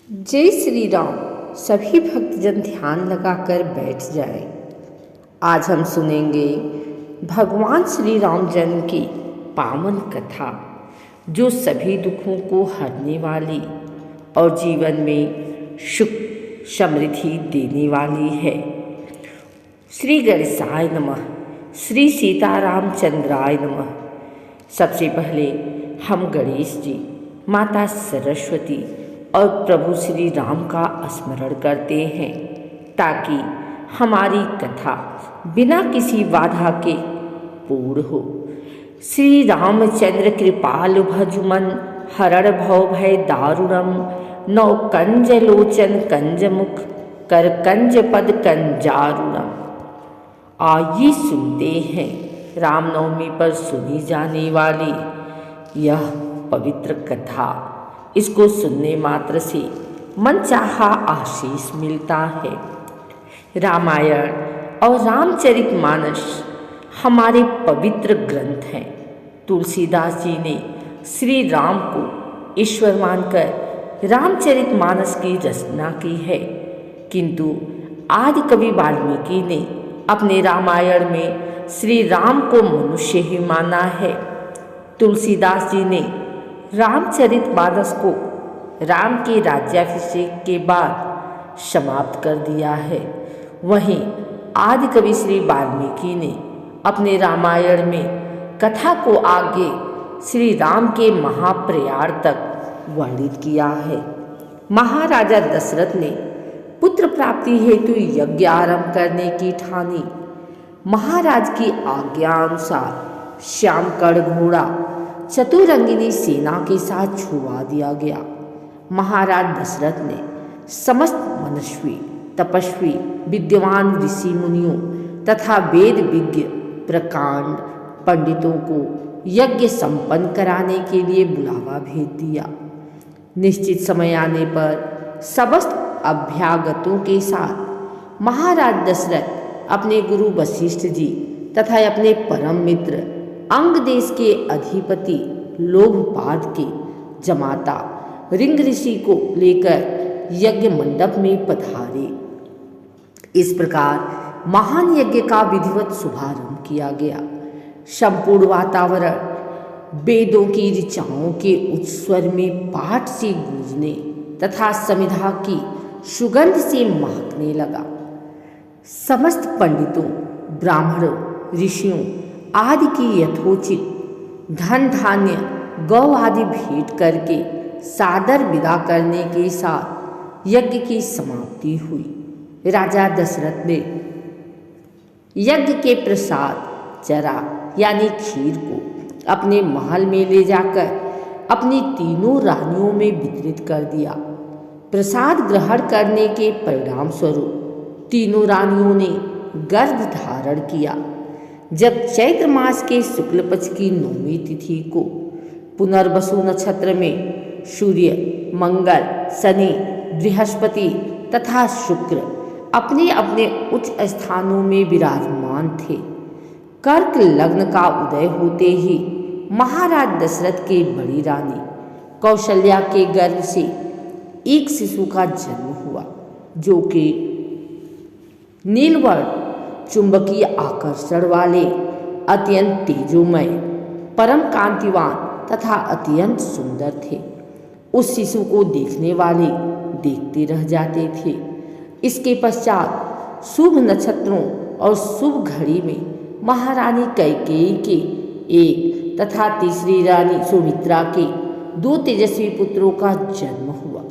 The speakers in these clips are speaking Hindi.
जय श्री राम। सभी भक्तजन ध्यान लगाकर बैठ जाएं। आज हम सुनेंगे भगवान श्री राम जन्म की पावन कथा, जो सभी दुखों को हरने वाली और जीवन में सुख समृद्धि देने वाली है। श्री गणेशाय नमः। श्री सीतारामचंद्राय नमः। सबसे पहले हम गणेश जी, माता सरस्वती और प्रभु श्री राम का स्मरण करते हैं, ताकि हमारी कथा बिना किसी बाधा के पूर्ण हो। श्री रामचंद्र कृपालु भजुमन, हरण भव भय दारुणम, नौ कंज लोचन कंज मुख, कर कंज पद कंजारुणम। आइए सुनते हैं रामनवमी पर सुनी जाने वाली यह पवित्र कथा। इसको सुनने मात्र से मनचाहा आशीष मिलता है। रामायण और रामचरितमानस हमारे पवित्र ग्रंथ हैं। तुलसीदास जी ने श्री राम को ईश्वर मानकर रामचरितमानस की रचना की है, किंतु आदि कवि वाल्मीकि ने अपने रामायण में श्री राम को मनुष्य ही माना है। तुलसीदास जी ने रामचरितमानस को राम के राज्याभिषेक के बाद समाप्त कर दिया है। वहीं आदि कवि श्री वाल्मीकि ने अपने रामायण में कथा को आगे श्री राम के महाप्रयाण तक वर्णित किया है। महाराजा दशरथ ने पुत्र प्राप्ति हेतु यज्ञ आरंभ करने की ठानी। महाराज की आज्ञा अनुसार श्यामकर्ण घोड़ा चतुरंगिनी सेना के साथ छुड़वा दिया गया। महाराज दशरथ ने समस्त मनस्वी, तपस्वी, विद्वान ऋषि मुनियों तथा वेद विज्ञ प्रकांड पंडितों को यज्ञ संपन्न कराने के लिए बुलावा भेज दिया। निश्चित समय आने पर समस्त अभ्यागतों के साथ महाराज दशरथ अपने गुरु वशिष्ठ जी तथा अपने परम मित्र अंग देश के अधिपति लोभपाद के जमाता रिंग ऋषि को लेकर यज्ञ मंडप में पधारे। इस प्रकार महान यज्ञ का विधिवत शुभारंभ किया गया। संपूर्ण वातावरण वेदों की ऋचाओं के उच्च स्वर में पाठ से गूंजने तथा समिधा की सुगंध से महकने लगा। समस्त पंडितों, ब्राह्मणों, ऋषियों आदि की यथोचित धन धान्य गौ आदि भेंट करके सादर विदा करने के साथ यज्ञ की समाप्ति हुई। राजा दशरथ ने यज्ञ के प्रसाद चरा यानी खीर को अपने महल में ले जाकर अपनी तीनों रानियों में वितरित कर दिया। प्रसाद ग्रहण करने के परिणाम स्वरूप तीनों रानियों ने गर्भ धारण किया। जब चैत्र मास के शुक्ल पक्ष की 9वीं तिथि को पुनर्वसु नक्षत्र में सूर्य, मंगल, शनि, बृहस्पति तथा शुक्र अपने अपने उच्च स्थानों में विराजमान थे, कर्क लग्न का उदय होते ही महाराज दशरथ की बड़ी रानी कौशल्या के गर्भ से एक शिशु का जन्म हुआ, जो कि नीलवर्ण चुंबकीय आकर्षण वाले, अत्यंत तेजोमय, परम कांतिवान तथा अत्यंत सुंदर थे। उस शिशु को देखने वाले देखते रह जाते थे। इसके पश्चात शुभ नक्षत्रों और शुभ घड़ी में महारानी कैकेयी के एक तथा तीसरी रानी सुमित्रा के 2 तेजस्वी पुत्रों का जन्म हुआ।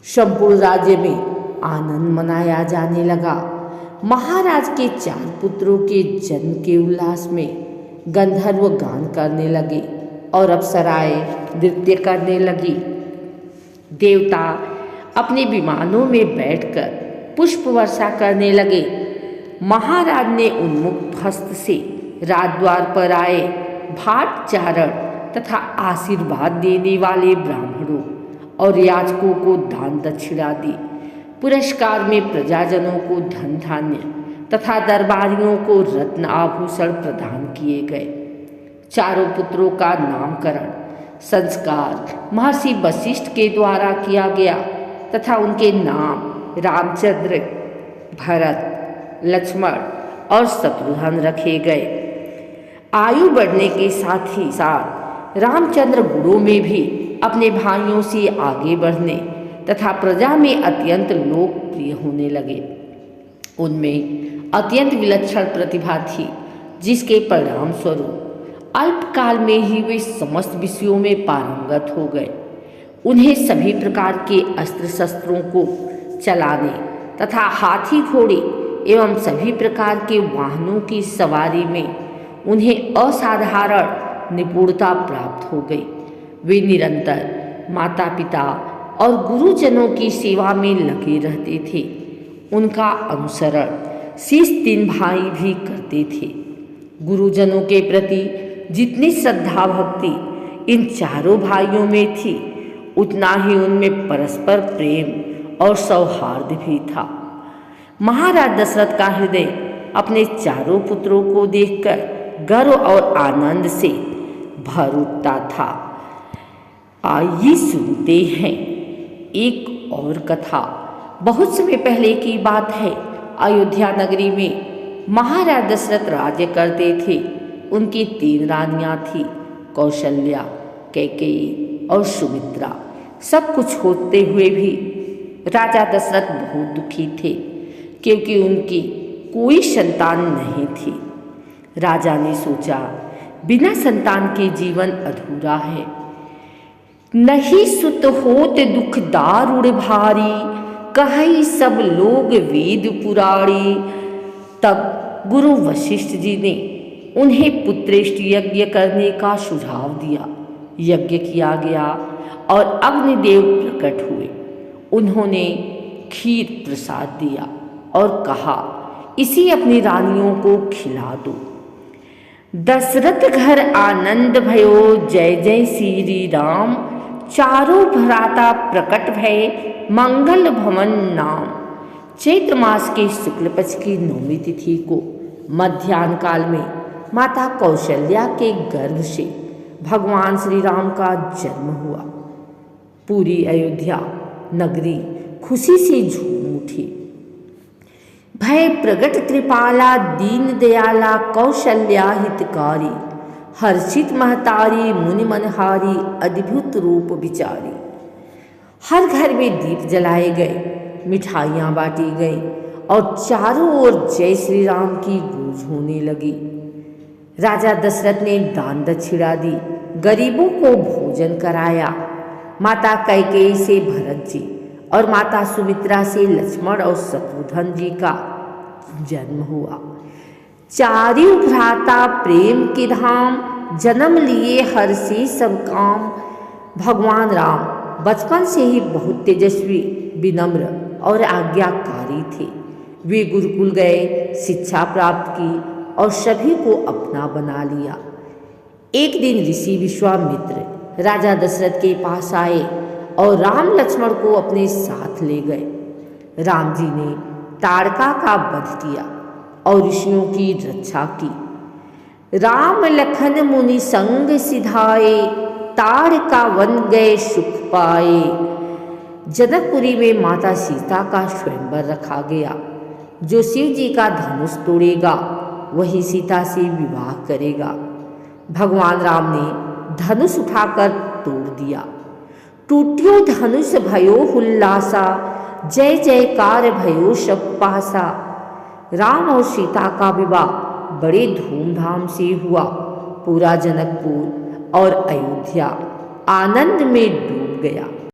संपूर्ण राज्य में आनंद मनाया जाने लगा। महाराज के 4 पुत्रों के जन्म के उल्लास में गंधर्व गान करने लगे और अप्सराएं नृत्य करने लगी। देवता अपने विमानों में बैठकर पुष्प वर्षा करने लगे। महाराज ने उन्मुक्त हस्त से राजद्वार पर आए भाट चारण तथा आशीर्वाद देने वाले ब्राह्मणों और याचकों को दान दक्षिणा दी। पुरस्कार में प्रजाजनों को धन धान्य तथा दरबारियों को रत्न आभूषण प्रदान किए गए। चारों पुत्रों का नामकरण संस्कार महर्षि वशिष्ठ के द्वारा किया गया। तथा उनके नाम रामचंद्र, भरत, लक्ष्मण और शत्रुघ्न रखे गए। आयु बढ़ने के साथ ही साथ रामचंद्र गुणों में भी अपने भाइयों से आगे बढ़ने तथा प्रजा में अत्यंत लोकप्रिय होने लगे। उनमें अत्यंत विलक्षण प्रतिभा थी, जिसके परिणाम स्वरूप अल्पकाल में ही वे समस्त विषयों में पारंगत हो गए। उन्हें सभी प्रकार के अस्त्र शस्त्रों को चलाने तथा हाथी घोड़े एवं सभी प्रकार के वाहनों की सवारी में उन्हें असाधारण निपुणता प्राप्त हो गई। वे निरंतर माता पिता और गुरुजनों की सेवा में लगे रहते थे। उनका अनुसरण शेष 3 भाई भी करते थे। गुरुजनों के प्रति जितनी श्रद्धा भक्ति इन चारों भाइयों में थी, उतना ही उनमें परस्पर प्रेम और सौहार्द भी था। महाराज दशरथ का हृदय अपने चारों पुत्रों को देखकर गर्व और आनंद से भर उठता था। आइए सुनते हैं एक और कथा। बहुत समय पहले की बात है। अयोध्या नगरी में महाराज दशरथ राज्य करते थे। उनकी 3 रानियां थीं, कौशल्या, कैकेयी और सुमित्रा। सब कुछ होते हुए भी राजा दशरथ बहुत दुखी थे, क्योंकि उनकी कोई संतान नहीं थी। राजा ने सोचा, बिना संतान के जीवन अधूरा है। नहीं सुत होत दुख दारुण भारी, कहि सब लोग वेद पुराणी। तब गुरु वशिष्ठ जी ने उन्हें पुत्रेष्ट यज्ञ करने का सुझाव दिया। यज्ञ किया गया और अग्निदेव प्रकट हुए। उन्होंने खीर प्रसाद दिया और कहा, इसे अपनी रानियों को खिला दो। दशरथ घर आनंद भयो, जय जय श्री राम। चारों भ्राता प्रकट भय, मंगल भवन नाम। चैत्र मास के शुक्ल पक्ष की 9वीं तिथि को मध्याह्न काल में माता कौशल्या के गर्भ से भगवान श्री राम का जन्म हुआ। पूरी अयोध्या नगरी खुशी से झूम उठी। भय प्रगट कृपाला, दीन दयाला, कौशल्या हितकारी। हर्षित महतारी, मुनि मनहारी, अद्भुत रूप विचारी। हर घर में दीप जलाए गए, मिठाइयाँ बांटी गई और चारों ओर जय श्री राम की गूंज होने लगी। राजा दशरथ ने दान दक्षिणा दी, गरीबों को भोजन कराया। माता कैकेयी से भरत जी और माता सुमित्रा से लक्ष्मण और शत्रुघ्न जी का जन्म हुआ। चारों भ्राता प्रेम के धाम, जन्म लिए हर्षी सब काम। भगवान राम बचपन से ही बहुत तेजस्वी, विनम्र और आज्ञाकारी थे। वे गुरुकुल गए, शिक्षा प्राप्त की और सभी को अपना बना लिया। एक दिन ऋषि विश्वामित्र राजा दशरथ के पास आए और राम लक्ष्मण को अपने साथ ले गए। राम जी ने ताड़का का वध किया और ऋषियों की रक्षा की। राम लखन मुनि संग सिधाए, ताड़का वन गए सुख पाए। जनकपुरी में माता सीता का स्वयंवर रखा गया। जो शिव जी का धनुष तोड़ेगा वही सीता से विवाह करेगा। भगवान राम ने धनुष उठाकर तोड़ दिया। टूटियो धनुष भयो हुल्लासा, जय जयकार भयो सब पासा। राम और सीता का विवाह बड़े धूमधाम से हुआ। पूरा जनकपुर और अयोध्या आनंद में डूब गया।